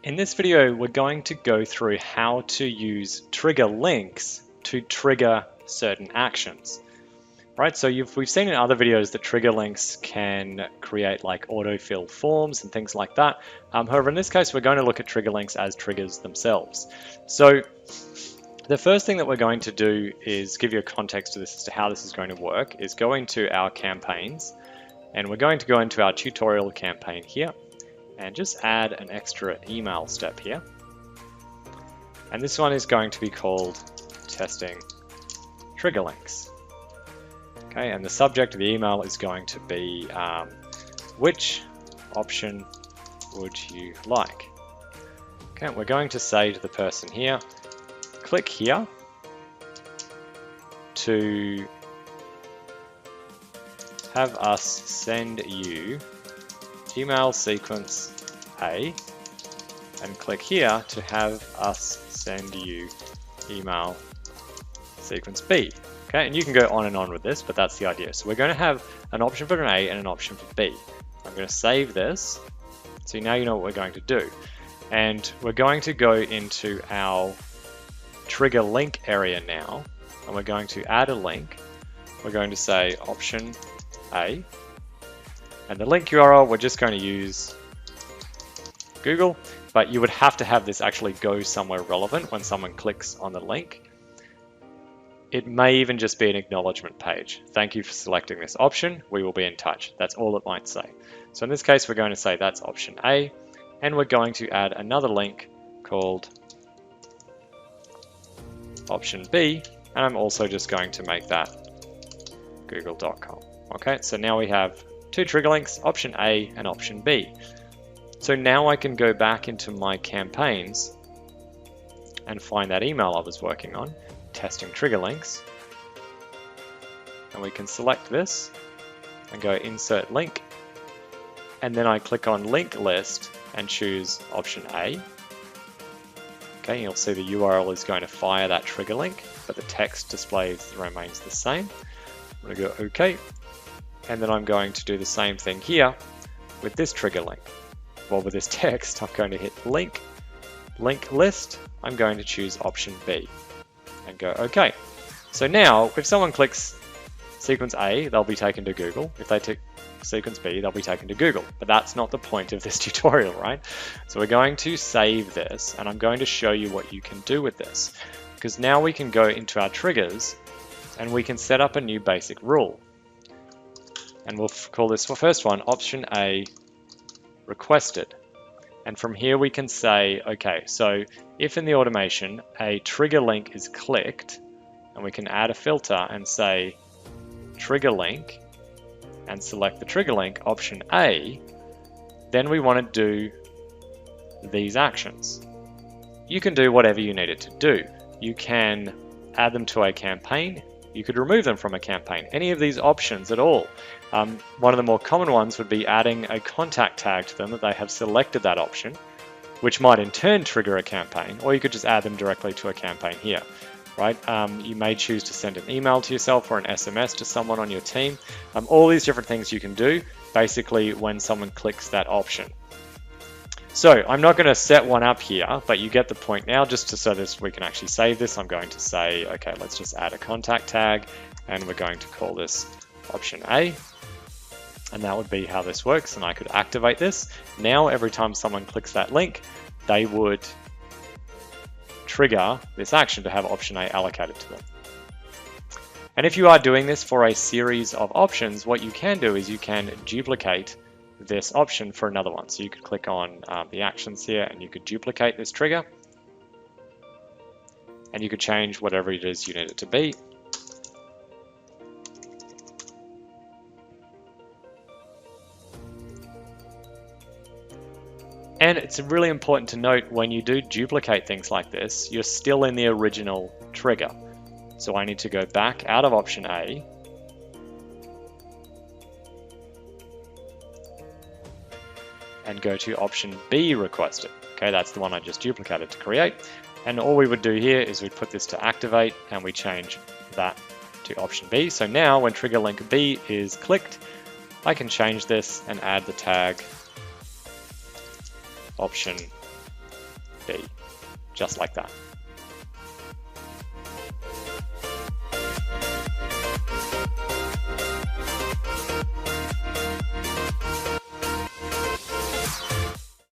In this video, we're going to go through how to use trigger links to trigger certain actions. Right, so we've seen in other videos that trigger links can create like autofill forms and things like that. However, in this case, we're going to look at trigger links as triggers themselves. So the first thing that we're going to do is give you a context to this as to how this is going to work, is go into our campaigns, and we're going to go into our tutorial campaign here, and just add an extra email step here. And this one is going to be called testing trigger links. Okay, and the subject of the email is going to be which option would you like? Okay, we're going to say to the person here, click here to have us send you email sequence A, and click here to have us send you email sequence B. Okay, and you can go on and on with this, but that's the idea. So we're going to have an option for an A and an option for B. I'm going to save this, so now you know what we're going to do. And we're going to go into our trigger link area now, and we're going to add a link. We're going to say option A, and the link URL, we're just going to use Google, but you would have to have this actually go somewhere relevant when someone clicks on the link. It may even just be an acknowledgement page. Thank you for selecting this option. We will be in touch. That's all it might say. So in this case, we're going to say that's option A, and we're going to add another link called option B, and I'm also just going to make that google.com. Okay, so now we have two trigger links, option A and option B. So now I can go back into my campaigns and find that email I was working on, testing trigger links, and we can select this and go insert link, and then I click on link list and choose option A. Okay, you'll see the URL is going to fire that trigger link, but the text displays remains the same. I'm going to go OK, and then I'm going to do the same thing here with this trigger link. Well, with this text, I'm going to hit link list. I'm going to choose option B and go OK. So now, if someone clicks sequence A, they'll be taken to Google. If they tick sequence B, they'll be taken to Google. But that's not the point of this tutorial, right? So we're going to save this, and I'm going to show you what you can do with this. Because now we can go into our triggers, and we can set up a new basic rule. And we'll call this first one option A requested. And from here we can say, okay, so if in the automation a trigger link is clicked, and we can add a filter and say trigger link and select the trigger link option A, then we want to do these actions. You can do whatever you need it to do. You can add them to a campaign. You could remove them from a campaign, any of these options at all. One of the more common ones would be adding a contact tag to them that they have selected that option, which might in turn trigger a campaign, or you could just add them directly to a campaign here, right? You may choose to send an email to yourself or an SMS to someone on your team. All these different things you can do basically when someone clicks that option. So I'm not going to set one up here, but you get the point now. Just so this we can actually save this, I'm going to say, okay, let's just add a contact tag, and we're going to call this option A, and that would be how this works, and I could activate this. Now every time someone clicks that link, they would trigger this action to have option A allocated to them. And if you are doing this for a series of options, what you can do is you can duplicate this option for another one. So you could click on the actions here, and you could duplicate this trigger, and you could change whatever it is you need it to be. And it's really important to note, when you do duplicate things like this, you're still in the original trigger. So I need to go back out of option A, and go to option B requested. Okay, that's the one I just duplicated to create. And all we would do here is we'd put this to activate, and we change that to option B. So now when trigger link B is clicked, I can change this and add the tag option B, just like that.